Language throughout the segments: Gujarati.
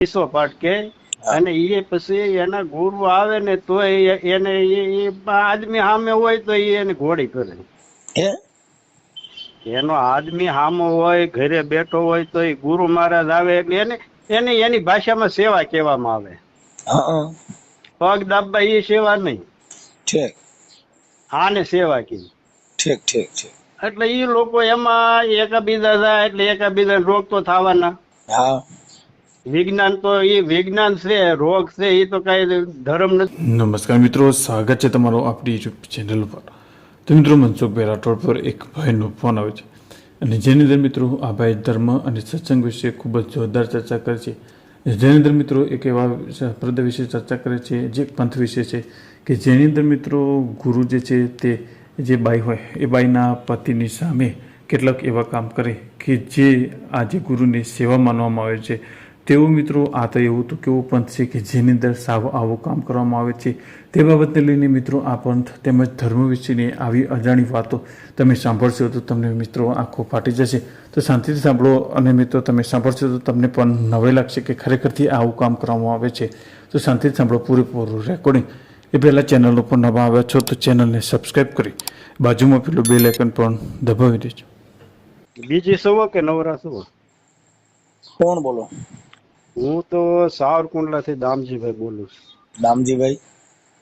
વિશ્વ પાઠ કે અને એ પછી એના ગુરુ આવે ને તો એને આદમી સામે હોય તો એને ઘોડી કરે. એનો આદમી સામો હોય, ઘરે બેઠો હોય તો એ ગુરુ મહારાજ આવે એટલે એને એને એની ભાષામાં સેવા કહેવામાં આવે. પગ દાબવા એ સેવા નહીં, આને સેવા કીધી. ઠીક ઠીક ઠીક. એટલે એ લોકો એમાં એકાબીજા જાય એટલે એકાબીજા રોગ તો થવાના. હા, વિજ્ઞાન તો એ વિજ્ઞાન છે, રોગ છે એ તો કઈ ધર્મ નથી. નમસ્કાર મિત્રો, સ્વાગત છે તમારું આપણી યુટ્યુબ ચેનલ પર. તો મિત્રો, મનસુખભાઈ રાઠોડ પર એક ભાઈનો ફોન આવે છે અને જેની અંદર મિત્રો આ ભાઈ ધર્મ અને સત્સંગ વિશે ખૂબ જ જોરદાર ચર્ચા કરે છે. જેની અંદર મિત્રો એક એવા પ્રદ વિશે ચર્ચા કરે છે જે પંથ વિશે છે કે જેની અંદર મિત્રો ગુરુ જે છે તે જે બાઈ હોય એ બાઈના પતિની સામે કેટલાક એવા કામ કરે કે જે આજે ગુરુની સેવા માનવામાં આવે છે. તેવું મિત્રો આ તો એવું તો કેવું પંથ છે કે જેની અંદર સાવ આવું કામ કરવામાં આવે છે. તે બાબતને લઈને મિત્રો આ પંથ તેમજ ધર્મ વિશેની આવી અજાણી વાતો તમે સાંભળશો તો તમને મિત્રો આંખો ફાટી જશે. તો શાંતિથી સાંભળો અને મિત્રો તમે સાંભળશો તો તમને પણ નવાઈ લાગશે કે ખરેખરથી આવું કામ કરવામાં આવે છે. તો શાંતિથી સાંભળો પૂરેપૂરું રેકોર્ડિંગ. એ પહેલાં ચેનલ ઉપર નવા આવ્યા છો તો ચેનલને સબસ્ક્રાઈબ કરી બાજુમાં પેલું બેલ આઇકન પણ દબાવી દેજો. બીજી સવો કે નવરા સવો? કોણ બોલો? હું તો સાવરકુંડલાથી દામજીભાઈ બોલું છું. દામજીભાઈ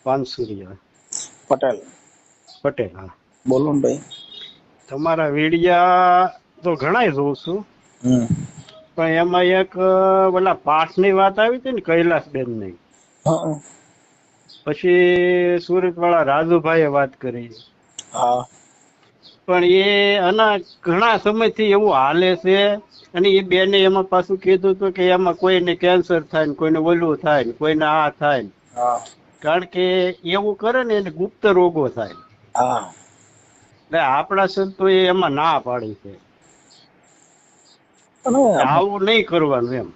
પાનસુરિયા પટેલ. હા, બોલો ને ભાઈ. તમારા વિડિયા તો ઘણાય જોઉં છું, પણ એમાં એક ઓલા પાઠની વાત આવી હતી ને, કૈલાસબેન ની. પછી સુરત વાળા રાજુભાઈએ વાત કરી. હા, પણ એ આના ઘણા સમયથી એવું હાલે છે અને એ બેને એમાં પાછું કીધું હતું કે એમાં કોઈને કેન્સર થાય ને, કોઈને ઓલું થાય ને, કોઈને આ થાય ને. કારણ કે એવું કરે ને એને ગુપ્ત રોગો થાય. એટલે આપણા સંતો એમાં ના પાડી છે, આવું નહીં કરવાનું એમ.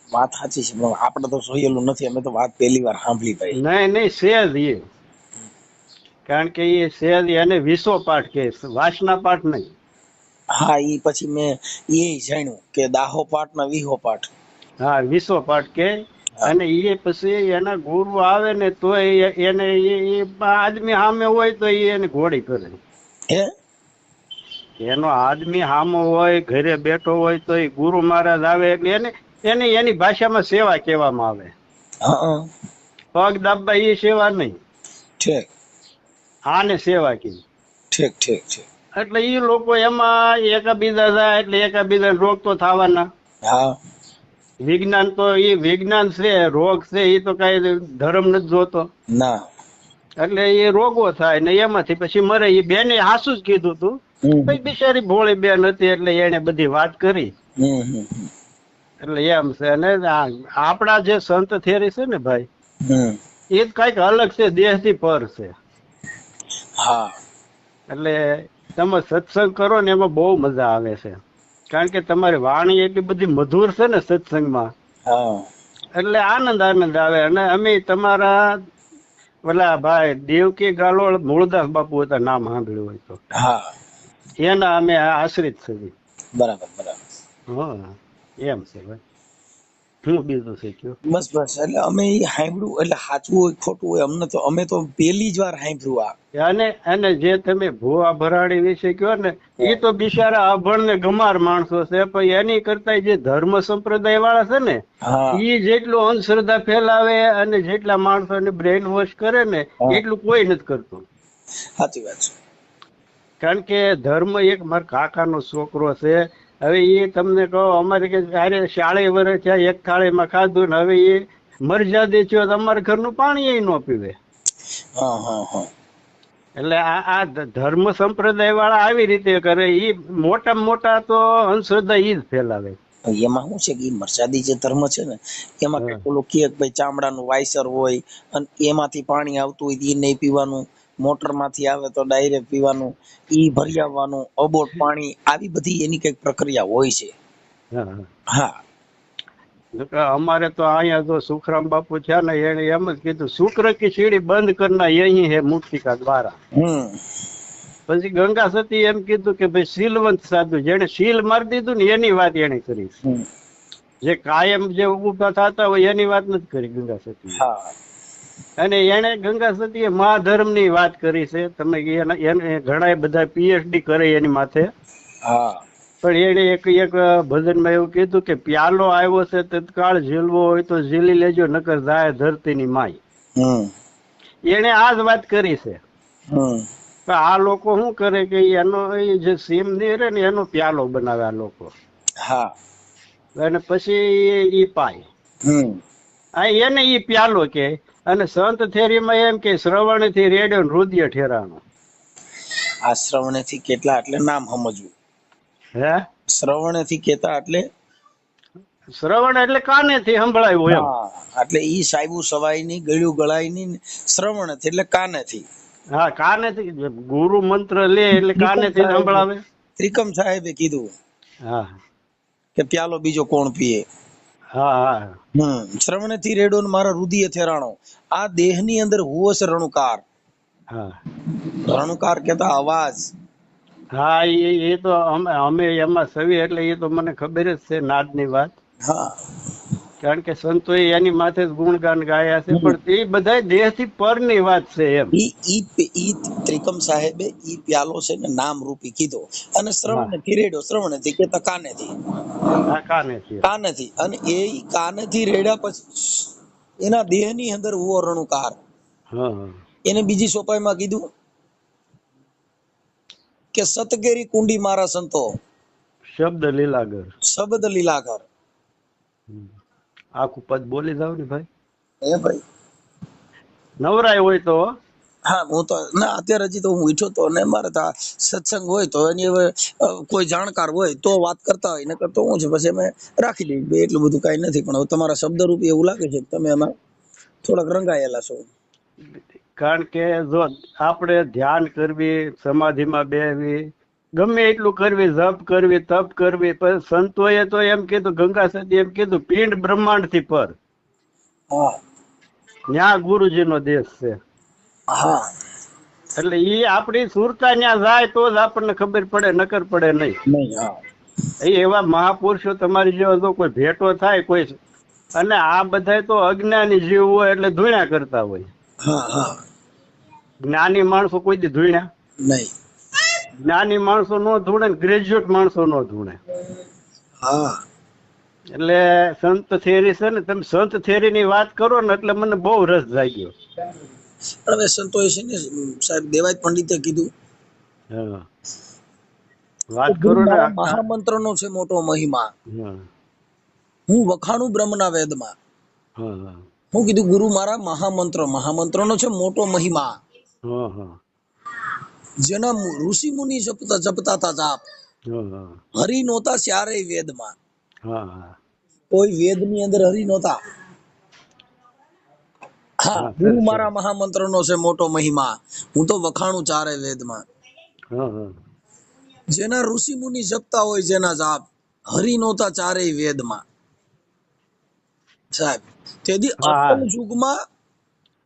વાત સાચી છે, આપણે તો જોયેલું નથી, અમે તો વાત પહેલી વાર સાંભળી ભાઈ. નહીં સહેજ એ, કારણ કે એ સહેજ એને વિશ્વ પાઠ કે વાસના પાઠ નહીં. હા, એ પછી મેં એ જાણ્યું કે દાહો પાઠ ના વિહો પાઠ. હા, વિશ્વ પાઠ કે અને એ પછી એના ગુરુ આવે ને તો એને આદમી સામે હોય તો એને ઘોડી કરે. એનો આદમી સામો હોય, ઘરે બેઠો હોય તો એ ગુરુ મહારાજ આવે એટલે એને એને એની ભાષામાં સેવા કહેવામાં આવે. પગ દાબવા એ સેવા નહીં, આને સેવા કીધી. ઠીક ઠીક ઠીક. એટલે એ લોકો એમાં એકાબીજા જાય એટલે એકાબીજા રોગ તો થવાના. હા, વિજ્ઞાન તો એ વિજ્ઞાન છે, રોગ છે એ તો કઈ ધર્મ નથી જોતો. ના, એટલે એ રોગો થાય ને એમાંથી પછી મરે. એ બેને હાસું જ કીધું તું, બિચારી ભોળી બેન હતી એટલે એને બધી વાત કરી. એટલે એમ છે. અને આપણા જે સંત થેરી છે ને ભાઈ, એ કઈક અલગ છે, દેહ થી પર છે. હા, એટલે તમે સત્સંગ કરો ને એમાં બહુ મજા આવે છે, કારણ કે તમારી વાણી એટલી બધી મધુર છે ને સત્સંગમાં, એટલે આનંદ આવે. અને અમે તમારા ઓલા ભાઈ દેવકી ગાલોળ મૂળદાસ બાપુ હતા, નામ સાંભળ્યું હોય તો. એના અમે આશ્રિત છીએ. બરાબર. હા, એમ છે ભાઈ. હું બીજું શીખ્યું બસ. એટલે અમે સાંભળ્યું, એટલે સાચું હોય ખોટું હોય અમને તો, અમે તો પહેલી જ વાર સાંભળ્યું આ. અને જે તમે ભુવા ભરાડી વિશે કહો ને, એ તો બિચારા અભણ ને ગમાર માણસો છે, પણ એની કરતા જે ધર્મ સંપ્રદાય વાળા છે ને, એ જેટલું અંધશ્રદ્ધા ફેલાવે અને જેટલા માણસોને બ્રેન વોશ કરે ને, એટલું કોઈ નથી કરતું. સાચી વાત છે. કારણ કે ધર્મ એક મારા કાકાનો છોકરો છે. હવે એ તમને કહો, અમારે કે અરે 40 વર્ષ થયા એક થાળીમાં ખાધું ને હવે એ મરજાદી થયો તો અમારા ઘરનું પાણી એ ન પીવે. એટલે આ ધર્મ સંપ્રદાય વાળા આવી રીતે કરે. એ મોટામાં મોટા તો અંધશ્રદ્ધા ઈ જ ફેલાવે. એમાં શું છે કે મરસાદી જે ધર્મ છે ને, એમાં પેલું કે ભાઈ ચામડાનું વાયસર હોય અને એમાંથી પાણી આવતું હોય એ નહીં પીવાનું, મોટર માંથી આવે તો ડાયરેક્ટ પીવાનું, ઈ ભરી આવવાનું, અબોટ પાણી, આવી બધી એની કઈક પ્રક્રિયા હોય છે. હા, અમારે તો અહીંયા જો સુખરામ બાપુ છે ને, એને એમ જ કીધું, શુક્ર કી સીડી બંધ કરના યહી હે મુક્તિ કા દ્વારા. પછી ગંગા સતી એમ કીધું કે ભાઈ શીલવંત સાધુ જેને શીલ મારી દીધું ને એની વાત એને કરી. જે કાયમ જે ઉભા થતા હોય એની વાત નથી કરી ગંગા સતી. હા અને એને ગંગા સતીએ મહાધર્મ ની વાત કરી છે. તમે એને ઘણા બધા પીએચડી કરે એની માથે. હા પણ એને એક ભજનમાં એવું કીધું કે પ્યાલો આવ્યો છે તત્કાળ ઝીલવો હોય તો ઝીલી લેજો નકર જાય ધરતીની માય. એને આ જ વાત કરી છે. આ લોકો શું કરે કે એનો જે સીમ નીરે ને એનો પ્યાલો બનાવે આ લોકો. હા અને પછી ઈ પાય. એને ઈ પ્યાલો કે. અને સંત થેરીમાં એમ કે શ્રવણ થી રેડ્યો રુદિય ઠેરાણો. આ શ્રવણ થી કેટલા એટલે નામ સમજવું. હે શ્રવણ થી કેતા એટલે શ્રવણ એટલે કાને થી સંભળાયું એમ. હા એટલે ઈ સાહેબુ સવાય ની ગળ્યું ગળાય ની શ્રવણ થી એટલે કાને થી. હા કાને થી ગુરુ મંત્ર લે એટલે કાને થી સંભળાવે. ત્રિકમ સાહેબે કીધું હા કે પ્યાલો બીજો કોણ પીએ. હા હા શ્રવણ થી રેડો ને મારા રુધિર થેરાણો. આ દેહ ની અંદર હુવો છે રણુકાર. હા રણુકાર કેતા અવાજ. હા એ તો અમે એમાં સવી એટલે એ તો મને ખબર જ છે નાદ ની વાત. હા કારણ કે સંતો એની માથે જ ગુણગાન ગાયા છે. પણ એ બધા દેહ થી પર ની વાત છે એમ. ઈ ત્રિકમ સાહેબે ઈ પ્યાલો છે ને નામ રૂપી કીધો. અને શ્રવણ થી રેડ્યો. શ્રવણ થી કેતા કાને થી. હા કાને થી. કાને થી. અને એ કાને થી રેડ્યા પછી એના દેહ ની અંદર હુવો રણુકાર. એને બીજી સોપાઈ માં કીધું કે સતગેરી કુંડી મારા સંતો. શબ્દ લીલાગર. શબ્દ લીલાગર. આખું પદ બોલી જાવ ને ભાઈ. ભાઈ નવરાય હોય તો. હા હું તો ના અત્યારે હજી તો હું ઈચ્છો તો ને મારે તો સત્સંગ હોય તો એની કોઈ જાણકાર હોય તો વાત કરતા હોય. નકર તો હું છે પછી અમે રાખી દઈએ. એટલું બધું કઈ નથી. પણ હવે તમારા શબ્દ રૂપી એવું લાગે છે કે તમે એમાં થોડાક રંગાયેલા છો. કારણ કે જો આપણે ધ્યાન કરવી, સમાધિમાં બેહવી, ગમે એટલું કરવી, જપ કરવી, તપ કરવી, પણ સંતોએ તો એમ કીધું, ગંગા સતી એમ કીધું, પિંડ બ્રહ્માંડ થી પર. ત્યાં ગુરુજી નો દેશ છે. એટલે ઈ આપણી સુરતા ત્યાં જાય તો જ આપણને ખબર પડે, નકર પડે નહીં. એવા મહાપુરુષો તમારી જેવા જો કોઈ ભેટો થાય કોઈ, અને આ બધા તો અજ્ઞાની જીવ હોય એટલે ધૂણ્યા કરતા હોય. જ્ઞાની માણસો કોઈ દી ધૂણ્યા નહીં. જ્ઞાની માણસો નો ધૂણે, ગ્રેજ્યુએટ માણસો નો ધૂણે. એટલે સંત થેરી છે ને, તમે સંત થેરી ની વાત કરો ને એટલે મને બહુ રસ જાગ્યો. હવે સંતો છે ને સાહેબ, દેવાય પંડિતે કીધું વાત કરો ને. મહામંત્ર નો છે મોટો મહિમા. હું વખાણું બ્રહ્મના વેદમાં. હું કીધું ગુરુ મારા મહામંત્ર. મહામંત્ર નો છે મોટો મહિમા. જેના ઋષિ મુનિ જપતા હતા જાપ. હરિ નહોતા સ્યારે વેદમાં. કોઈ વેદ ની અંદર હરિ નહોતા. હા, ગુરુ મારા મહામંત્ર નો છે મોટો મહિમા. હું તો વખાણું ચારે વેદમાં. જેના ઋષિ મુનિ જપતા હોય જેના જાપ, હરિ નહોતા ચારેય વેદમાં. સાહેબ તેથી અસલ યુગમાં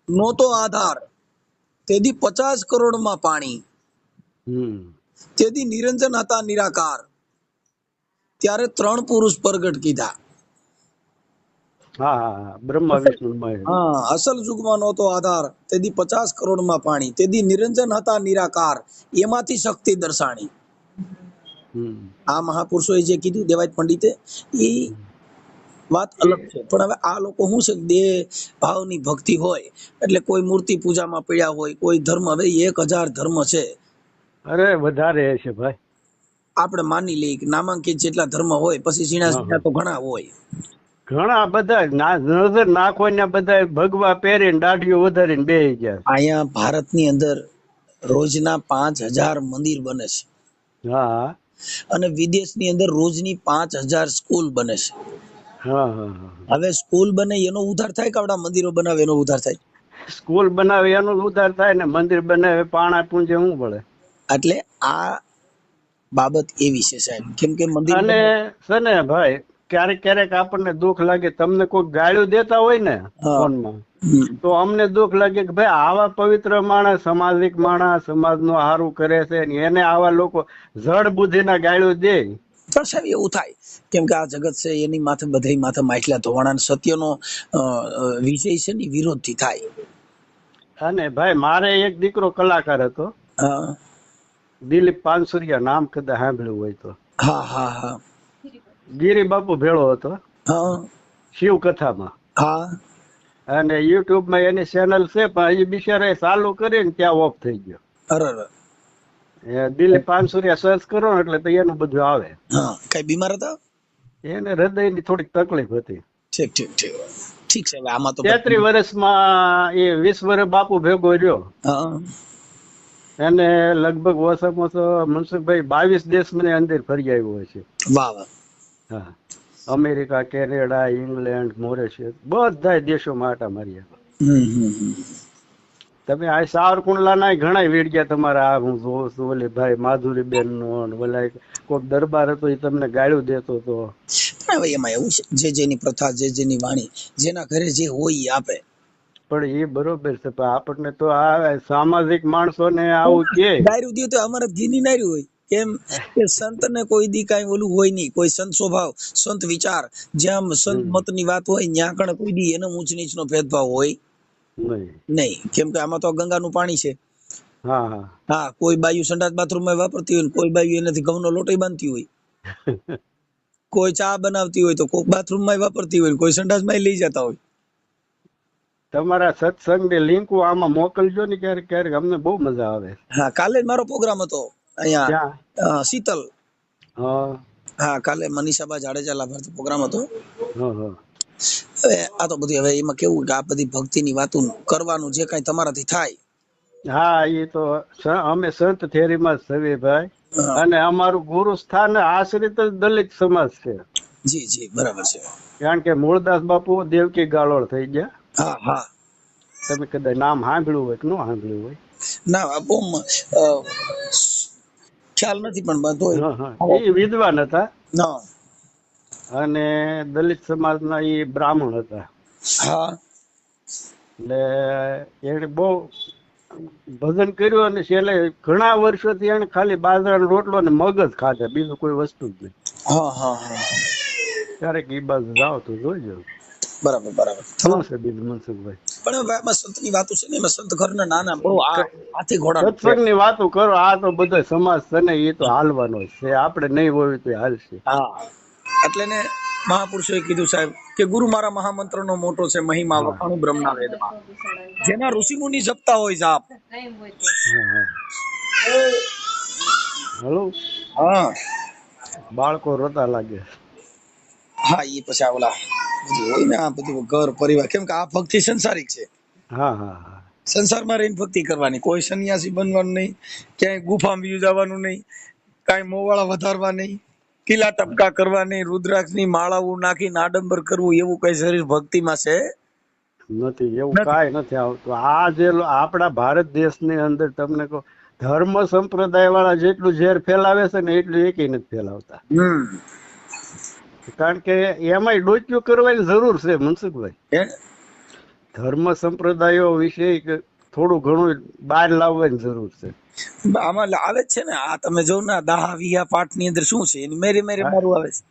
નહોતો આધાર. તેથી 50 કરોડમાં પાણી. તેથી નિરંજન હતા નિરાકાર. ત્યારે 3 પુરુષ પ્રગટ કીધા. બ્રહ્મા વિષ્ણુ મહેશ. અસલ યુગમાં નહોતો આધાર. તેથી 50 કરોડમાં પાણી. તેથી નિરંજન હતા નિરાકાર. એમાંથી શક્તિ દર્શાણી. આ મહાપુરુષોએ જે કીધું દેવાય પંડિતે, એ વાત અલગ છે. પણ હવે આ લોકો શું છે, દેહ ભાવની ભક્તિ હોય એટલે કોઈ મૂર્તિ પૂજામાં પડ્યા હોય, કોઈ ધર્મ. હવે 1000 ધર્મ છે. અરે વધારે છે ભાઈ. આપણે માની લઈએ કે નામાંકિત જેટલા ધર્મ હોય, પછી ઝીણા તો ઘણા હોય. ઘણા બધા નજર નાખો ને બધા ભગવા પહેરીને દાઢીઓ વધારીને બેસી ગયા. અહીંયા ભારતની અંદર રોજના 5000 મંદિર બને છે. અને વિદેશની અંદર રોજની 5000 સ્કૂલ બને છે. હવે સ્કૂલ બને એનો ઉધાર થાય કે આપડા મંદિરો બનાવે એનો ઉધાર થાય? સ્કૂલ બનાવે એનો ઉધાર થાય ને મંદિર બનાવે પાણા પૂંજે શું પડે. એટલે આ બાબત એવી છે સાહેબ, કેમ કે મંદિર અને છે ને ભાઈ, ક્યારેક ક્યારેક આપણને દુઃખ લાગે. તમને કોઈ ગાળ્યું દેતા હોય ને ફોનમાં, તો અમને દુઃખ લાગે કે ભાઈ આવા પવિત્ર માણસ, સામાજિક માણસ, સમાજ નું સારું કરે છે, એને આવા લોકો જડ બુદ્ધિ ના ગાળ્યું દે પણ સાહેબ એવું થાય કેમ કે આ જગત છે એની માથે બધા માથે માછલા ધોવાણા સત્યનો વિષય છે ને વિરોધ થી થાય. અને ભાઈ મારે એક દીકરો કલાકાર હતો, હા દિલીપ પાનસુરિયા, નામ કદાચ સાંભળ્યું હોય તો. હા હા હા ગિરી બાપુ ભેળો હતો હા શિવ કથામાં, હા અને યુટ્યુબ માં એની ચેનલ છે પણ એ બિચારે ચાલુ કરીને ત્યાં ઓફ થઈ ગયો. અરે દિલીપ પાનસુરિયા સર્ચ કરો ને એટલે તો એનું બધું આવે. હા કઈ બીમાર હતા? એને હૃદયની થોડીક તકલીફ હતી. ઠીક ઠીક ઠીક ઠીક છે. આમાં તો 33 વર્ષમાં એ 20 વર્ષ બાપુ ભેગો રહ્યો. હા એને લગભગ ઓછામાં ઓછો મનસુખભાઈ 22 દેશ મને અંદર ફરી આવ્યો છે. વાહ વાહ. હા, અમેરિકા, કેનેડા, ઇંગ્લેન્ડ, મોરેશિયસ બધા દેશોમાં આટા માર્યા. તમે આ સાવરકુંડલા ના ઘણા વીડિયા તમારા આ હું જોઉં છું, ઓલી ભાઈ માધુરીબેન નો ઓલા કોઈક દરબાર હતો એ તમને ગાળ્યું દેતો હતો. હવે એમાં એવું છે, જે જેની પ્રથા, જે જેની વાણી, જેના ઘરે જે હોય એ આપે. પણ એ બરોબર છે, પણ આપણને તો આ સામાજિક માણસો ને આવું કે ગાયરું દે તો અમારે ઘીની નાર્યું હોય. કેમ કે સંત ને કોઈ દી કઈ ઓલું હોય નહીં, કોઈ સંત સ્વભાવ, સંત વિચાર, જ્યાં સંત મત ની વાત હોય ત્યાં કણ કોઈ દી એનો ઊંચ નીચ નો ભેદભાવ હોય નહીં. કેમ કે આમાં તો ગંગાનું પાણી છે. હા હા હા, કોઈ બાયુ સંડાસ બાથરૂમ માં વાપરતી હોય, કોઈ બાયુ એનાથી ઘઉંનો લોટો બાંધતી હોય, કોઈ ચા બનાવતી હોય તો કોઈ બાથરૂમ માં વાપરતી હોય, કોઈ સંડાસ માં લઈ જતા હોય. તમારા સત્સંગ ની લિંક આમાં મોકલજો ને ક્યારેક ક્યારેક, અમને બહુ મજા આવે. હા, કાલે જ મારો પ્રોગ્રામ હતો અહીંયા શીતલ. હા, કાલે મનીષાબા જાડેજા લાભાર્થી પ્રોગ્રામ હતો. હવે આ તો બધી હવે એમાં કેવું કે આ બધી ભક્તિ ની વાતો કરવાનું જે કઈ તમારાથી થાય. હા, એ તો અમે સંત થેરીમાં જ છીએ ભાઈ, અને અમારું ગુરુ સ્થાન આશ્રિત દલિત સમાજ છે. જી જી બરાબર છે. કારણ કે મૂળદાસ બાપુ દેવકી ગાળોળ થઈ ગયા. હા હા, તમે કદાચ નામ સાંભળ્યું હોય કે ન સાંભળ્યું હોય. ના બહુ ખ્યાલ નથી, પણ બધો એ વિદ્વાન હતા ના, અને દલિત સમાજના એ બ્રાહ્મણ હતા. હા, એટલે એને બહુ ભજન કર્યું, અને છેલ્લે ઘણા વર્ષોથી એને ખાલી બાજરાનો રોટલો અને મગ જ ખાધા, બીજું કોઈ વસ્તુ જ નહીં. હા હા હા, ક્યારેક એ બાજુ જાઓ તો જોઈજો. બરાબર બરાબર. શું છે બીજું મનસુખભાઈ? પણ એમાં સંતની વાતો છે ને, એમાં સંત ઘરના નાના બહુ હાથી ઘોડા સત્સંગની વાતો કરો. આ તો બધો સમાજ છે ને, એ તો હાલવાનો છે, આપણે નહીં હોય તો હાલશે. હા, એટલે ને મહાપુરુષોએ કીધું સાહેબ કે ગુરુ મારા મહામંત્રનો મોટો છે, મહિમા વખાણું બ્રહ્મના વેદમાં. જેના ઋષિ મુનિ જપતા હોય જાપ. હલો, હા, બાળકો રોતા લાગે. હા, એ પછી ઓલા બધું હોય ને, આ બધું ઘર પરિવાર, કેમ કે આ ભક્તિ સંસારિક છે. હા હા હા, સંસારમાં રહીને ભક્તિ કરવાની, કોઈ સન્યાસી બનવાનું નહીં, ક્યાંય ગુફામાં વ્યુ જવાનું નહીં, કાંઈ મોવાળા વધારવા નહીં, કિલ્લા ટપકા કરવા નહીં, રુદ્રાક્ષની માળાઓ નાખીને આડંબર કરવું, એવું કઈ શરીર ભક્તિમાં છે નથી. એવું કાંઈ નથી આવતું. આ જે આપણા ભારત દેશની અંદર તમને કહો, ધર્મ સંપ્રદાય વાળા જેટલું ઝેર ફેલાવે છે ને એટલું એકેય નથી ફેલાવતા. કારણ કે એમાંય ડોચ્યું કરવાની જરૂર છે મનસુખભાઈ. ધર્મ સંપ્રદાયો વિશે થોડું ઘણું બહાર લાવવાની જરૂર છે. આમાં આવે જ છે ને, આ તમે જો ને દાહા વિહા પાઠ ની અંદર શું છે, એની મેરે મેરે મારું આવે છે.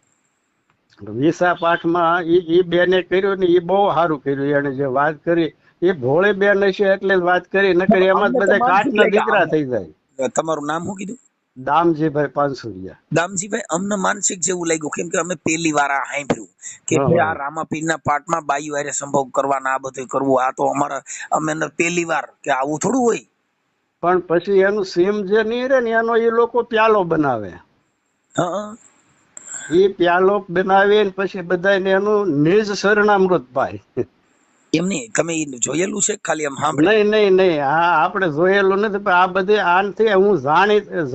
વિસા પાઠમાં એ બેને કર્યું ને, એ બહુ સારું કર્યું. એને જે વાત કરી એ ભોળી બેન હશે એટલે વાત કરી, નકર એમાં જ બધા કાઠના દીકરા થઈ જાય. તમારું નામ શું કીધું? દામજીભાઈ પાનસુરિયા. દામજીભાઈ, અમને માનસિક જેવું લાગ્યું, કેમ કે અમે પહેલી વાર આ સાંભળ્યું કે ભાઈ આ રામાપીરના પાઠમાં બાયુ હારે સંભોગ કરવાના, આ બધું કરવું, આ તો અમારા અમે પહેલી વાર કે આવું થોડું હોય. પણ પછી એનું સીમ જે નહીં રહે ને, એનો એ લોકો પ્યાલો બનાવે. એ પ્યાલો બનાવી પછી બધાને એનું નિજ શરણામૃત પાય. એમને તમે જોયેલું છે ખાલી એમ સાંભળે? નહીં. આ આપણે જોયેલું નથી, પણ આ બધી આનથી હું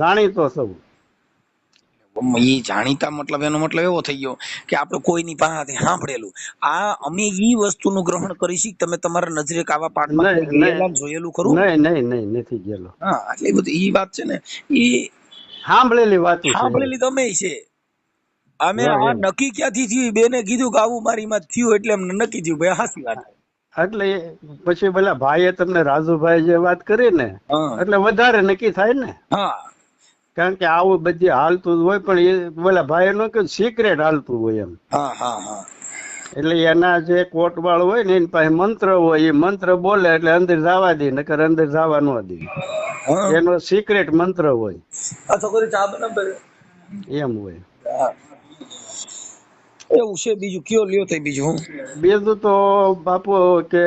જાણીતો છું. એ જાણીતા મતલબ એનો મતલબ એવો થઈ ગયો કે આપણે કોઈની પાસેથી સાંભળેલું. આ અમે ઈ વસ્તુનું ગ્રહણ કરીશી. તમે તમારા નજરે આવા પાઠમાં જોયેલું ખરું? નહીં નથી ગયેલો. હા, એટલે બધી ઈ વાત છે ને, ઈ સાંભળેલી વાત, સાંભળેલી તમે છે. અમે આ નક્કી ક્યાંથી થયું, બેને કીધું કે આવું મારી માં થયું, એટલે અમને નક્કી થયું ભાઈ હાસી વાત. એટલે પછી પેલા ભાઈએ તમને રાજુભાઈ જે વાત કરી ને, એટલે વધારે નક્કી થાય ને. હા, કારણ કે આવું બધી હાલતું જ હોય, પણ એ બોલા ભાઈ નું કે સિક્રેટ હાલતું હોય એમ. હા હા હા. એટલે એના જે કોટવાળ હોય ને એની પાસે મંત્ર હોય, એ મંત્ર બોલે એટલે અંદર જવા દે, નકર અંદર જવા ન દે. એનો સિક્રેટ મંત્ર હોય. આ છોકરી ચા બનાવે એમ હોય. એવું છે. બીજું કયો લ્યો તો બીજું બીજું તો બાપુ કે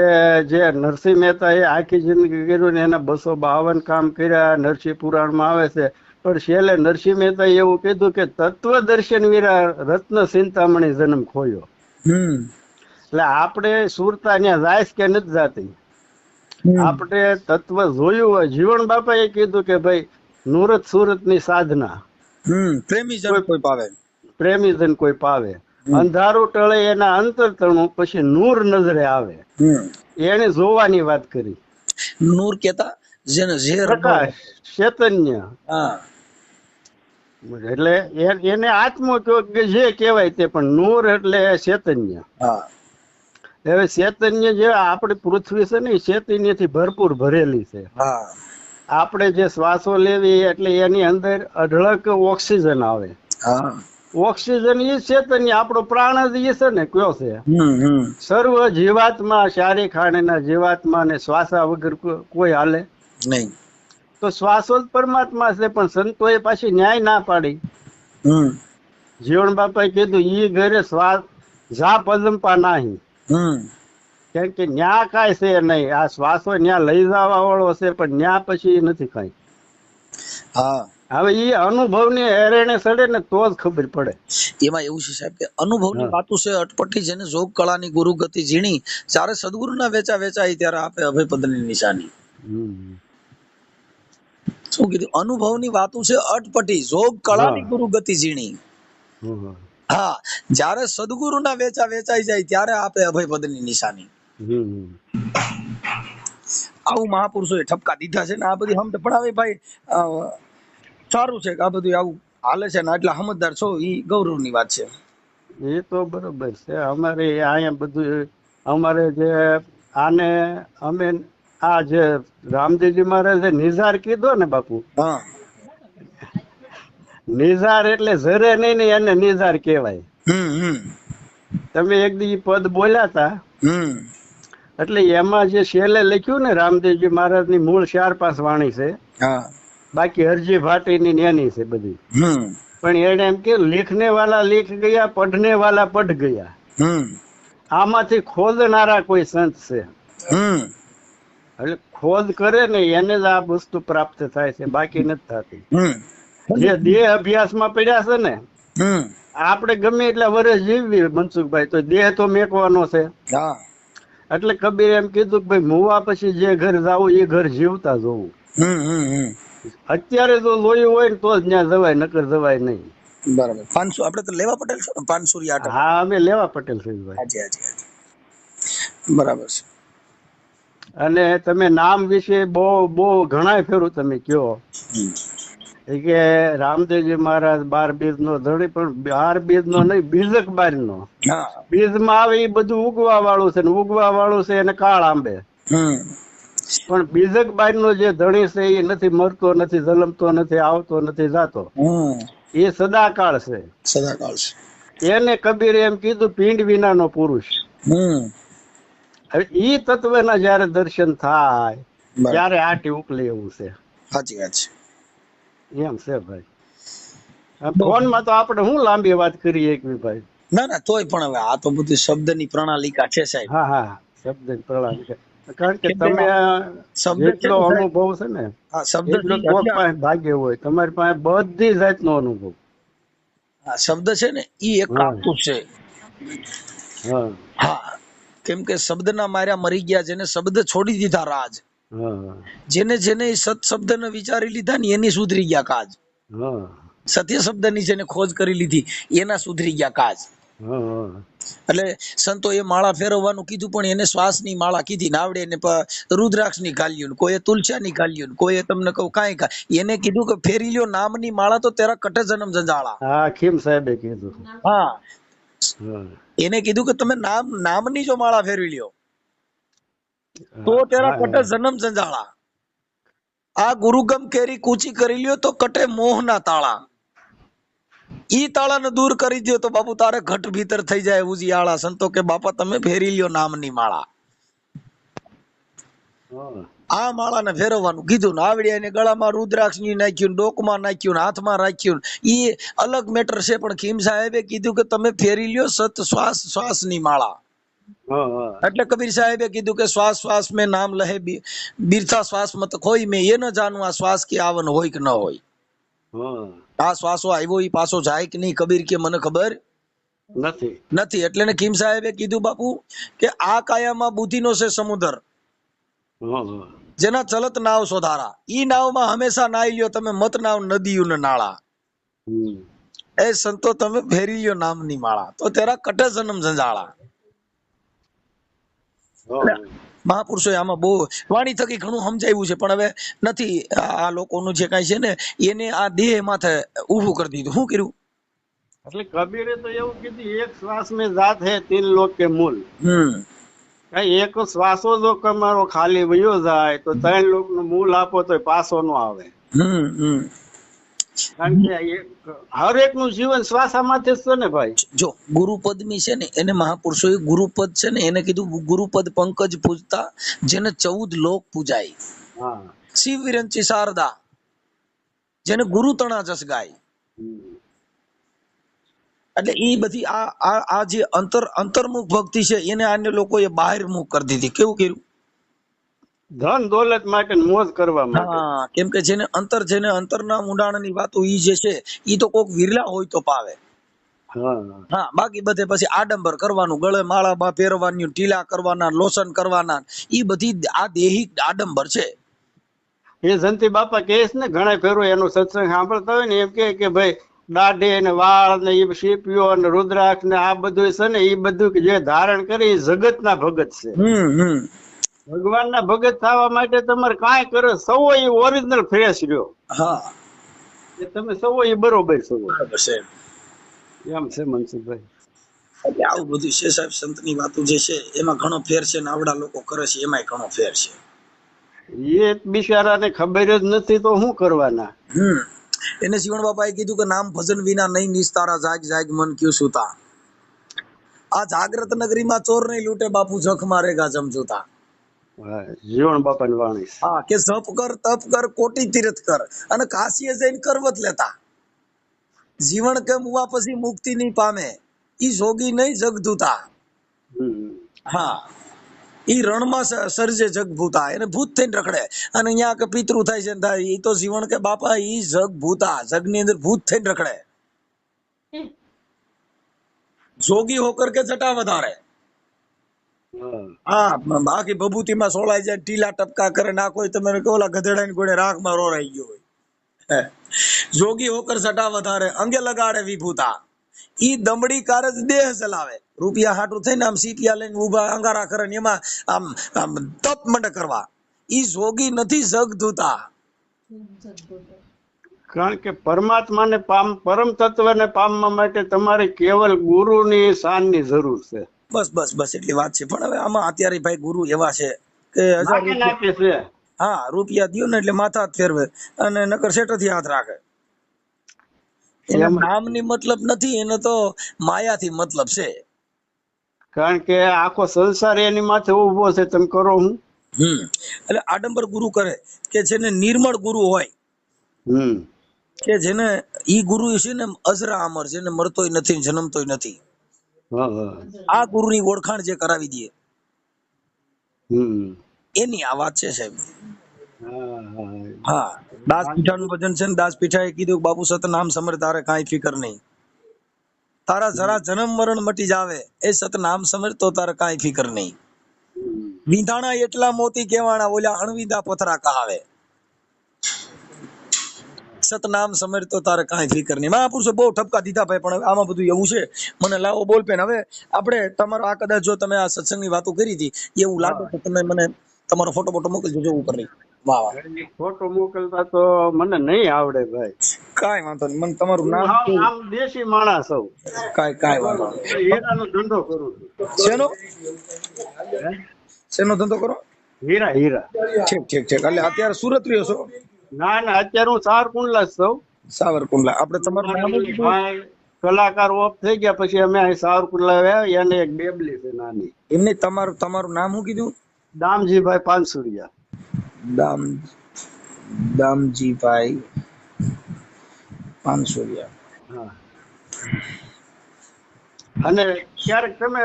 જે નરસિંહ મહેતા એ આખી જિંદગી કર્યું ને એના 252 કામ કર્યા, નરસિંહ પુરાણમાં આવે છે. પણ છેલ્લે નરસિંહ મહેતા એવું કીધું કે તત્વ દર્શન વીરા રત્ન ચિંતામણી જન્મ ખોયો. એટલે આપણે સુરતા ત્યાં જાય કે નથી જાતી, આપણે તત્વ જોયું હોય. જીવન બાપા એ કીધું કે ભાઈ નુરત સુરત ની સાધના પ્રેમી જન કોઈ પાવે, પ્રેમી જન કોઈ પાવે. અંધારું ટળે એના અંતર તણું, પછી નૂર નજરે આવે. એને જોવાની વાત કરી. નૂર કેતા જેને પ્રકાશ, ચૈતન્ય. એટલે એને આત્મો કે જે કહેવાય તે, પણ નૂર એટલે ચૈતન્ય. હવે ચૈતન્ય જે આપણી પૃથ્વી છે ને, ચૈતન્ય થી ભરપૂર ભરેલી છે. આપણે જે શ્વાસો લેવી એટલે એની અંદર અઢળક ઓક્સિજન આવે. ઓક્સિજન એ ચૈતન્ય, આપણો પ્રાણ જ એ છે ને, કયો છે. સર્વ જીવાત્મા, શારી ખાણીના જીવાત્મા ને શ્વાસા વગર કોઈ હાલે નહીં. તો શ્વાસો જ પરમાત્મા છે. પણ સંતોએ પાછી ન્યાય ના પાડી. જીવન બાપાએ કીધું ઈ ઘરે શ્વાસ જા પદંપા નાહી, કેમ કે ન્યા કાંઈ છે નહીં. આ શ્વાસો ન્યા લઈ જવા વાળો છે, પણ ન્યા પછી નથી કાંઈ. હવે ઈ અનુભવની હેરેણે સડે ને તો જ ખબર પડે. એમાં એવું છે સાહેબ કે અનુભવની વાતો છે અટપટી, જેને જોગ કળાની ગુરુ ગતિ ઝીણી, જ્યારે સદગુરુના વેચા વેચાય ત્યારે આપે અભયપદની નિશાની. શું કીધું? અનુભવની વાતો છે અટપટી, જોગ કળાની ગુરુ ગતિ ઝીણી. હા, જ્યારે સદગુરુના વેચા વેચાઈ જાય ત્યારે આપે અભયપદની નિશાની. આવું મહાપુરુષોએ ઠપકા દીધા છે ને આ બધી હમત. પણ હવે ભાઈ સારું છે કે આ બધું આવું હાલે છે ને એટલા સમજદાર છો, એ ગૌરવની વાત છે. એ તો બરોબર છે. અમારે અહીંયા બધું અમારે જે આને અમે આ જે રામદેવજી મહારાજે નિઝાર કીધો ને બાપુ, નિઝાર એટલે જરે નહીં ને એને નિઝાર કહેવાય. તમે એક દી પદ બોલ્યા હતા, એટલે એમાં જે છેલ્લે લખ્યું ને રામદેવજી મહારાજ ની મૂળ 4-5 વાણી છે, બાકી હરજી ભાટીની એની છે બધી. પણ એને એમ કે લીખને વાલા લીખ ગયા, પઢને વાલા પઢ ગયા. આમાંથી ખોદનારા કોઈ સંત છે. એટલે ખોદ કરે ને એને જ આ વસ્તુ પ્રાપ્ત થાય છે, બાકી નથી થતી. જે દેહ અભ્યાસમાં પડ્યા છે ને, આપણે ગમે એટલા વર્ષ જીવવી મનસુખભાઈ, તો દેહ તો મેકવાનો છે. એટલે કબીર એમ કીધું કે ભાઈ મુવા પછી જે ઘર જાવું એ ઘર જીવતા જોવું. અત્યારે જો જોયું હોય ને તો જ ત્યાં જવાય, નકર જવાય નહીં. બરાબર. પાનસુ આપણે તો લેવા પટેલ છો ને, પાનસુરી. હા, અમે લેવા પટેલ છે ભાઈ. હાજી હાજી. બરાબર છે. અને તમે નામ વિશે બહુ ઘણા ફેરું તમે કયો કે રામદેવજી મહારાજ 12 બીજ નો ધણી, પણ 12 બીજ નો નહીં, બીજક 12 નો. બીજ માં આવે એ બધું ઉગવા વાળું છે, ને ઉગવા વાળું છે એને કાળ આંબે. પણ બીજક 12 નો જે ધણી છે એ નથી મરતો, નથી જલમતો, નથી આવતો, નથી જાતો. એ સદાકાળ છે. સદાકાળ છે. એને કબીરે એમ કીધું પિંડ વિનાનો પુરુષ. હવે ઈ તત્વના જયારે દર્શન થાય ત્યારે આટી ઉકલે એવું છે. સાચી વાત છે. એમ છે ભાઈ. ફોન માં તો આપણે શું લાંબી વાત કરીએ ભાઈ. ના ના, તોય પણ હવે આ તો બધી શબ્દની પ્રણાલિકા છે સાહેબ. હા, શબ્દની પ્રણાલિકા. કારણ કે તમે જેટલો અનુભવ છે ને, એટલો કોક પાસે ભાગ્ય હોય. તમારી પાસે બધી જાતનો અનુભવ. શબ્દ છે ને ઈ એક કાપતું છે. હા, કેમ કે શબ્દના માર્યા મરી ગયા, જેને શબ્દ છોડી દીધા રાજ, જેને જેને સત શબ્દ ને વિચારી લીધા ને એની સુધરી ગયા કાજ. સત્ય શબ્દ ની જેને ખોજ કરી લીધી એના સુધરી ગયા કાજ. એટલે સંતો એ માળા ફેરવવાનું કીધું, પણ એને શ્વાસની માળા કીધી. નાવડે ને રુદ્રાક્ષ ની ઘાલ્યું, કોઈએ તુલસા ની ઘાલ્યું, કોઈએ તમને કહું કાંઈ એને કીધું કે ફેરી લ્યો નામની માળા, તો તેરા કટે જન્મ જંજાળા. હા, ખીમ સાહેબે કીધું. હા, એને કીધું કે તમે નામની જો માળા ફેરવી લ્યો તો તેરા કટે જન્મ જંજાળા. આ ગુરુગમ કેરી કૂચી કરી લ્યો તો કટે મોહના તાળા, ઈ તાળાને દૂર કરી દો તો બાપુ તારે ઘટ ભીતર થઈ જાય ઉજિયાળા. સંતો કે બાપા તમે ફેરી લ્યો નામની માળા. આ માળાને ફેરવવાનું કીધું ને આવડિયાને ગળામાં રુદ્રાક્ષની નાખ્યું, ડોકમાં નાખ્યું, હાથમાં રાખ્યું. ઈ અલગ મેટર છે, પણ ખીમ સાહેબે કીધું કે તમે ફેરી લ્યો સત શ્વાસ શ્વાસની માળા. એટલે કબીર સાહેબે કીધું કે શ્વાસ શ્વાસ મેં નામ લહે બીરથા શ્વાસ મત ખોઈ, મેં એ ન જાણું આ શ્વાસ કે આવન હોય કે ન હોય. આ શ્વાસો આવ્યો ઈ પાછો જાય કે નહીં કબીર કે મને ખબર નથી. એટલે ને ખીમ સાહેબે કીધું બાપુ કે આ કાયામાં બુદ્ધિનો છે સમુદ્ર, જેના ચલત નાવ સોધારા. ઈ નાવમાં હંમેશા નાઈ લ્યો તમે, મત નાવ નદીયું ને નાળા. એ સંતો તમે ફેરી લ્યો નામની માળા, તો તેરા કટે જન્મ જંજાળા. મહાપુરુષોએ આમાં બહુ વાણી થકી ઘણું સમજાવ્યું છે, પણ હવે નથી. આ લોકોનું જે કઈ છે ને એને આ દેહ માથે ઉભું કરી દીધું. શું કર્યું? એટલે કબીરે તો એવું કીધું, એક શ્વાસ મેં જાત હે તીન લોક કે મૂલ. એક શ્વાસો જો તમારો ખાલી વયો જાય તો 3 લોક નું મૂળ આપો તો પાછો નો આવે. કારણ કે હર એક નું જીવન શ્વાસામાંથી જ છે ને ભાઈ. જો ગુરુપદમી છે ને એને મહાપુરુષોએ ગુરુપદ છે ને એને કીધું ગુરુપદ પંકજ પૂજતા જેને 14 લોક પૂજાય. શિવ વિરંચી શારદા જેને ગુરુ તણા જસ ગાય. એટલે એ બધી આ જે અંતર્મુખ ભક્તિ છે એને આને લોકોએ બહારમુખ કરી દીધી. કેવું કર્યું? ધન દોલત માટે મોજ કરવા માટે. કેમ કે જેને અંતરના ઊંડાણની વાતો ઈ જે છે ઈ તો કોક વિરલા હોય તો પાવે. બાકી બધે પછી આડંબર કરવાનું, ગળે માળા પહેરવાની, ટીલા કરવાના, લોસન કરવાના, ઈ બધી આ દેહિક આડંબર છે. એ જંતી બાપા કહે છે ને ઘણા ફેરો એનો સત્સંગ સાંભળતા હોય ને એમ કે ભાઈ દાઢે ને વાળ ને એ શીપીઓ ને રુદ્રાક્ષ ને આ બધું છે ને એ બધું જે ધારણ કરે એ જગતના ભગત છે. ભગવાનના ભગત થવા માટે તમારે કાંઈ કરો, સૌ એ ઓરિજિનલ ફ્રેશ રહ્યો. એ તમે સૌ એ બરોબર છો. એમ છે મનસુખભાઈ. એટલે આવું બધું છે સાહેબ. સંતની વાતો જે છે એમાં ઘણો ફેર છે ને આવડા લોકો કરે છે એમાંય ઘણો ફેર છે. એ બિચારાને ખબર જ નથી તો શું કરવાના. એને શિવણ બાપાએ કીધું કે નામ ભજન વિના નહીં નિસ્તારા, જાગ જાગ મન ક્યું સુતા. આ જાગ્રત નગરીમાં ચોર નહીં લૂટે બાપુ, જખ મારેગા જમજોતા. જીવણ બાપાની વાણી. કે જપ કર, તપ કર, કોટી તીર્થ કર અને કાશીએ જઈને કરવત લેતા. જીવન કે મુવા પછી મુક્તિ નહીં પામે, ઈ જોગી નહીં જગધૂતા. ઈ રણમાં સર્જે જગભૂતા, એને ભૂત થઈને રખડે. અને અહીંયા કે પિતૃ થાય છે થાય, ઈ તો જીવન કે બાપા ઈ જગભૂતા, જગની અંદર ભૂત થઈને રખડે. જોગી હોકર કે જટા વધારે. બાકી ભભૂતિમાં સોળાઈ જાય, ટીલા ટપકા કરે, ના કોઈ તમે ઓલા ગધેડા ગોળે રાખમાં રોરાઈ ગયો હોય. જોગી હોકર જટા વધારે, અંગે લગાડે વિભૂતા. ઈ દમડી કારજ દેહ ચલાવે. રૂપિયા હાટું થઈને આમ સીપિયા લઈને ઉભા અંગારા કરે ને એમાં આમ તપ મંડ કરવા. ઈ જોગી નથી જગધૂતા. કારણ કે પરમાત્માને પરમ તત્વને પામવા માટે તમારે કેવલ ગુરુની શાનની જરૂર છે. બસ એટલી વાત છે. પણ હવે આમાં અત્યારે ભાઈ ગુરુ એવા છે કે રૂપિયા દયો ને એટલે માથા હાથ ફેરવે અને નકર સેટથી હાથ રાખે. એના નામની મતલબ નથી, એને તો માયાથી મતલબ છે. કારણ કે આખો સંસાર એની માથે ઉભો છે. તમે કરો હું એટલે આડંબર ગુરુ કરે કે જેને નિર્મળ ગુરુ હોય, કે જેને ઈ ગુરુ છે ને અજરા અમર, જેને મરતોય નથી જન્મતોય નથી. આ ગુરુની ઓળખાણ જે કરાવી દે એની આ વાત છે સાહેબ. દાસ પીઠાનું ભજન છે ને દાસ પીઠાએ કીધું બાપુ સત નામ સમર તારે કાંઈ ફિકર નહીં, તારા જરા જન્મ મરણ મટી જાવે, એ સત નામ સમર તો તારે કાંઈ ફિકર નહીં. વિંધાણા એટલા મોતી કેવાણા, ઓલા અણવિદા પથરા કહાવે. સતનામ સમર તો તારે કાંઈ ફિકર નહીં. મહાપુરુષો બહુ ઠપકા દીધા ભાઈ, પણ આમાં બધું એવું છે. મને લાવો બોલ પેન. હવે આપણે તમારો આ કદાચ જો તમે આ સત્સંગની વાતો કરી હતી એવું લાગે તો તમે મને તમારો ફોટો મોકલજો જોવું કરી. વાહ ફોટો મોકલતા તો મને નહીં આવડે ભાઈ. કાંઈ વાંધો નહીં. મને તમારું નામ દેશી માણસ સૌ કાંઈ વાંધો નહીં. હીરાનો ધંધો કરું છું. શેનો ધંધો કરો? હીરા હીરા. ઠીક ઠીક ઠીક. એટલે અત્યારે સુરત રહ્યો છો? ના ના, અત્યારે હું સાવરકુંડલા જ છું. સાવરકુંડલા. આપણે તમારું નામ શું કીધું? ભાઈ કલાકાર ઓફ થઈ ગયા પછી અમે અહીં સાવરકુંડલા આવ્યા. એને એક બેબલી છે નાની. એમને તમારું નામ શું કીધું? દામજીભાઈ પાનસુરિયા. દામજીભાઈ પાનસુરિયા. હા. અને ક્યારેક તમે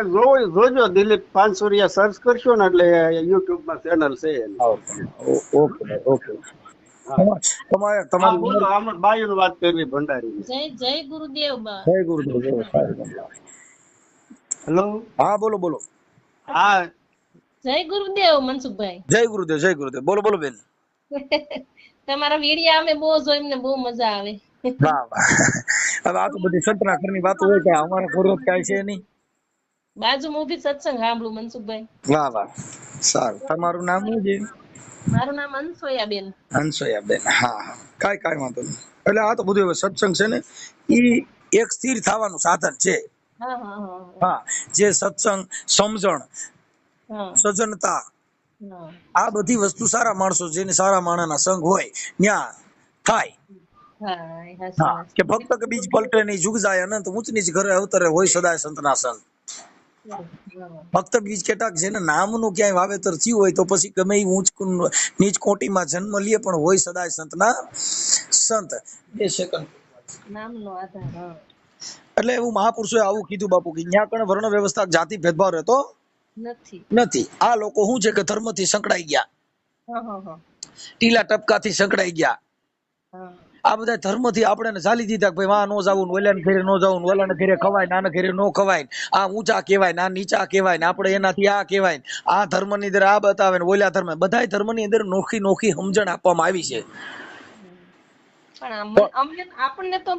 જોજો દિલીપ પાનસુરિયા સર્ચ કરશો ને એટલે યુટ્યુબ માં ચેનલ છે એની. Okay okay. તમારી બોલો, આમાં બાયુની વાત કરવી ભંડારી. જય ગુરુદેવ બા. જય ગુરુદેવ. હેલો. હા બોલો બોલો. હા જય ગુરુદેવ મનસુખભાઈ. જય ગુરુદેવ જય ગુરુદેવ. બોલો બોલો બેન. તમારા વિડિયા અમે બહુ જોઈ, મને બહુ મજા આવે. વાહ વાહ. હવે આ તો બધી સંતના ઘરની વાતો હોય કે અમારા ઘર કાંઈ છે નહીં. બાજુમાં ઊભી સત્સંગ સાંભળું મનસુખભાઈ. વાહ વાહ. સારું. તમારું નામ શું છે? મારું નામ અનસોયાબેન. હંસોયાબેન. હા હા. કાંઈ વાંધો નહીં. એટલે આ તો બધું હવે સત્સંગ છે ને ઈ એક સ્થિર થવાનું સાધન છે. હા હા હા. હા. જે સત્સંગ, સમજણ, હા સજનતા, હા. આ બધી વસ્તુ સારા માણસો જેને સારા માણસના સંગ હોય ત્યાં થાય. હા. કે ભક્ત કે બીજ પલટે નહીં, જુગ જાય અનંત, ઊંચ નીચ ઘરે અવતરે હોય સદાય સંતના સંત. ભક્ત બીજ કેટાક જેને નામનું ક્યાંય વાવેતર થયું હોય તો પછી ગમે એ ઊંચ નીચ કોટીમાં જન્મ લે પણ હોય સદાય સંતના સંત. 2 સેકન્ડ. નામનો આધાર. હા. એટલે એવું મહાપુરુષોએ આવું કીધું બાપુ કે ન્યા કણ વર્ણ વ્યવસ્થા જાતિ ભેદભાવ રહેતો નથી. આ લોકો શું છે કે ધર્મથી સંકળાઈ ગયા, ટીલા ટપકાથી સંકળાઈ ગયા. આ બધા ધર્મથી આપણે ચાલી દીધા કે ભાઈ વાં નો જાવું, ઓલાને ઘરે નો જાવું, ઓલાને ઘરે ખવાય, નાના ઘરે નો ખવાય, આ ઊંચા કહેવાય, ના નીચા કહેવાય, ને આપણે એનાથી આ કહેવાય, આ ધર્મની અંદર આ બતાવે ને ઓલા ધર્મ. બધાય ધર્મની અંદર નોખી નોખી સમજણ આપવામાં આવી છે. પણ આપણને તો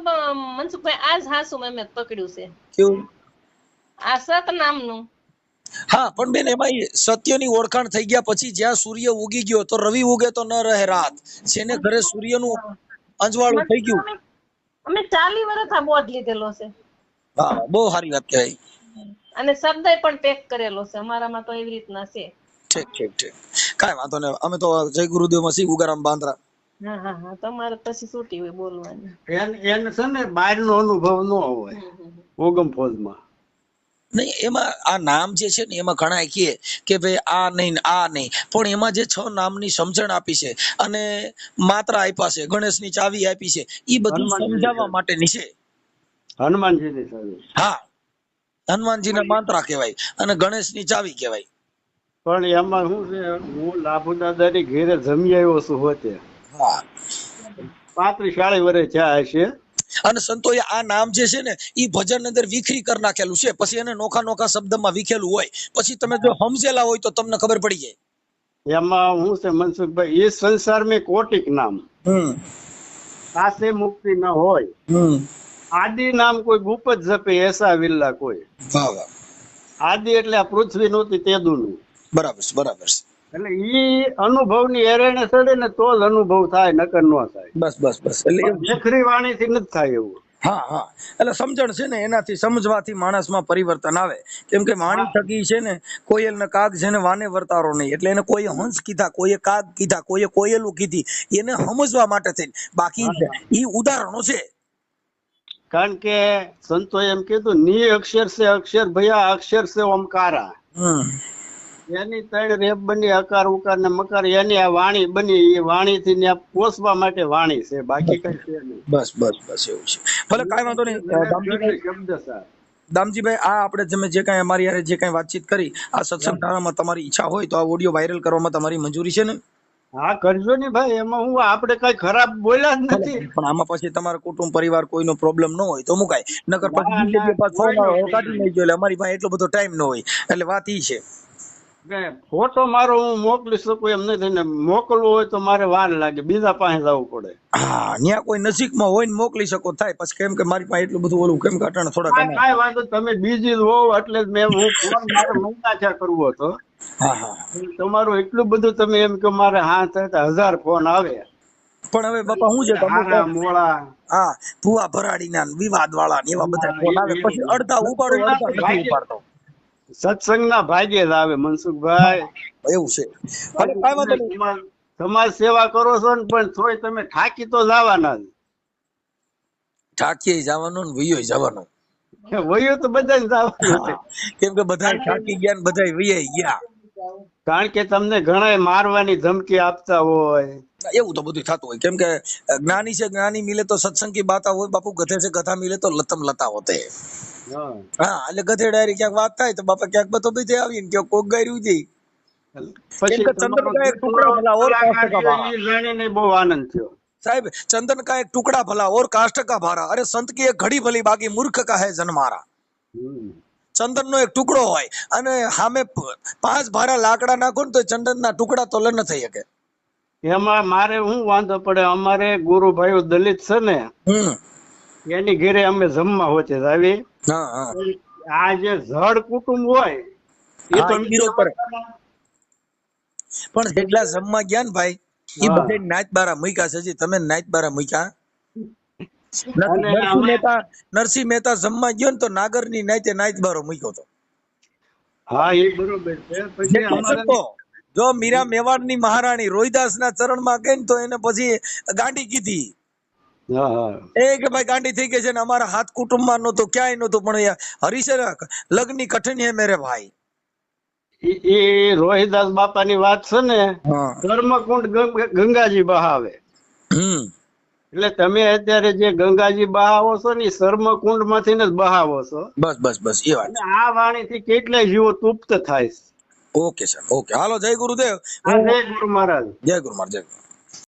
મનસુખભાઈ આજ હાસુ મેં પકડ્યું છે. કેવું? આ સત નામનું. હા પણ બેન એમાં સત્યની ઓળખાણ થઈ ગયા પછી જ્યાં સૂર્ય ઉગી ગયો તો રવિ ઉગે તો ન રહે રાત. જેને ઘરે સૂર્યનું અંજવાળું થઈ ગયું. અમે 40 વર્ષ આ બોધ લીધેલો છે. હા બહુ સારી વાત કહેવાય. અને શબ્દ પણ પેક કરેલો છે અમારામાં તો એવી રીતના છે. ઠીક ઠીક ઠીક. કાંઈ વાંધો નહીં. અમે તો જય ગુરુદેવ માં સી ઉગારામ બાંદ્રા. હા હા હા. તમારે પછી છૂટી હોય બોલવાની. એને છે ને બહારનો અનુભવ ન હોય ઓગમ ફોજમાં. નહીં એમાં આ નામ જે છે ને એમાં ઘણા કહે કે ભાઈ આ નહીં આ નહીં, પણ એમાં જે 6 નામની સમજણ આપી છે અને માત્રા આપ્યા છે, ગણેશની ચાવી આપી છે, એ બધું સમજાવવા માટેની છે. હનુમાનજીની ચાવી. હા. હનુમાનજીના મંત્ર કહેવાય અને ગણેશની ચાવી કહેવાય. પણ એમાં શું છે, હું લાભુદાદાની ઘેરે જમી આવ્યો છું હોતે. હા. 35-40 વર્ષ થયા હશે. અને સંતોએ આ નામ જે છે ને એ ભજન અંદર વિખરી કરી નાખેલું છે. પછી એને નોખા નોખા શબ્દમાં વિખેલું હોય. પછી તમે જો સમજેલા હોય તો તમને ખબર પડી જાય. એમાં શું છે મનસુખભાઈ, એ સંસાર મેં કોટિક નામ પાસે મુક્તિ ન હોય. આદિ નામ કોઈ ગુપ જ જપે એસા વિલ્લા કોઈ. આદિ એટલે આ પૃથ્વી નહોતી તેદુનું. બરાબર બરાબર. એટલે ઈ અનુભવની એરેને ચડે ને તો જ અનુભવ થાય, નકર ન થાય. બસ બસ બસ. એટલે દેખરી વાણીથી નથી થાય એવું. હા હા. એટલે સમજણ છે ને એનાથી સમજવાથી માણસમાં પરિવર્તન આવે. કેમ કે વાણી થકી છે ને કોયલ ને કાગ છે ને વાને વર્તારો નહીં. એટલે એને કોઈ હંસ કીધા, કોઈએ કાગ કીધા, કોઈએ કોયલું કીધી, એને સમજવા માટે થઈને. બાકી ઈ ઉદાહરણો છે. કારણ કે સંતો એમ કીધું ની અક્ષર છે અક્ષર ભૈયા, અક્ષર છે ઓમકારા. એની 3 રેપ બની, અકાર ઉકાર ને મકાર. એની આ વાણી બની, એ વાણી થી પોષવા માટે વાણી છે, બાકી કઈ છે નહીં. બસ બસ બસ એવું છે. ભલે કાંઈ વાંધો નહીં. શબ્દ સર દામજીભાઈ, આ આપણે તમે જે કાંઈ અમારી યારે જે કાંઈ વાતચીત કરી, આ સત્સંગ ધારામાં તમારી ઈચ્છા હોય તો આ ઓડિયો વાયરલ કરવામાં તમારી મંજૂરી છે ને? હા કરજો ને ભાઈ. એમાં હું આપણે કઈ ખરાબ બોલ્યા જ નથી. પણ આમાં પછી તમારા કુટુંબ પરિવાર કોઈનો પ્રોબ્લેમ ન હોય તો મુકાય. નકર પછી ફોન કાઢી નહીં ગયો. એટલે અમારી પાસે એટલો બધો ટાઈમ ન હોય. એટલે વાત ઈ છે. ફોટો મારો હું મોકલી શકું એમ નથી ને. મોકલવો હોય તો મારે વાર લાગે, બીજા પાસે જવું પડે. હા, ત્યાં કોઈ નજીકમાં હોય ને મોકલી શકો થાય. પછી કેમ કે મારી પાસે એટલું બધું ઓલું કેમ કાટણ થોડા કાંઈ વાંધો, તમે બીજી જ હોવ એટલે જ મેં હું ફોન મારે મંગાચા કરવો હતો. હા હા. તમારું એટલું બધું તમે એમ કે મારે 1000 ફોન આવે. પણ હવે બાપા શું છે હારા મોળા, હા ભૂવા ભરાડીના વિવાદ વાળા ને એવા બધા ફોન આવે. પછી અડધા ઉપાડો અડધા નથી ઉપાડતો. સત્સંગના ભાગ્યે જ આવે મનસુખભાઈ. એવું છે. ભલે કાંઈ વાંધો નહીં. સમાજ સેવા કરો છો ને પણ તોય તમે થાકી તો જવાના જ. ઠાકીએ જવાનું ને વૈયો જવાનું. વયું તો બધા જવાનું છે. કેમ કે બધા થાકી ગયા ને બધા વૈયા ગયા. કારણ કે તમને ઘણા મારવાની ધમકી આપતા હોય. એવું તો બધું થતું હોય. કેમ કે જ્ઞાની છે જ્ઞાની મિલે તો સત્સંગ કી બાતા હોય બાપુ, ગધે છે ગધા મિલે તો લતમ લતા હોતે. હા એટલે ગધે ડાયરી ક્યાંક વાત થાય તો બાપા ક્યાંક બધો બીજે આવીને ક્યાંક કોક ગાયરું જઈ. પછી ચંદન કા એક ટુકડા ભલા ઓર કાષ્ટ કા ભારા. જાણીને બહુ આનંદ થયો साहिब, चंदन का एक टुकड़ा भला और काष्ट का भारा, अरे संत की एक घड़ी भली बाकी मूर्ख का है जन्मारा. ચંદન નો એક ટુકડો હોય અને સામે 5 ભારા લાકડા નાખો ને તો ચંદન ના ટુકડા તો ન થઈ શકે. એમાં મારે શું વાંધો પડે, અમારે ગુરુભાઈઓ દલિત છે ને એની ઘરે અમે જમવા હોતે આવી. આ જે જડ કુટુંબ હોય એ તો પણ જેટલા જમવા ગયા ને ભાઈ એ બધે નાચ બારા મૂક્યા છે. તમે નાચ બારા મૂક્યા. નરસિંહ મહેતા જમવા ગયો ને તો નાગર ની નાચે નાચ બારો મૂક્યો હતો. હા એ બરોબર છે. પછી જો મીરા મેવાડ ની મહારાણી રોહિદાસ ના ચરણ માં ગઈ તો એને પછી ગાંડી કીધી કે ભાઈ ગાંડી થઈ ગઈ છે ને અમારા હાથ કુટુંબ માં નતો ક્યાંય નતું, પણ હરીશ લગ્ન કઠિન હે મેરે ભાઈ. એ રોહિદાસ બાપા ની વાત છે ને, ધર્મકુંડ ગંગાજી બહાવે. એટલે તમે અત્યારે જે ગંગાજી બહાવો છો ને ધર્મકુંડ માંથી જ બહાવો છો. બસ બસ બસ એ વાત. આ વાણી થી કેટલાય જીવો તૃપ્ત થાય. Okay sir, okay. હાલો, જય ગુરુદેવ. જય ગુરુ મહારાજ. જય ગુરુ મહારાજ. જય ગુરુ.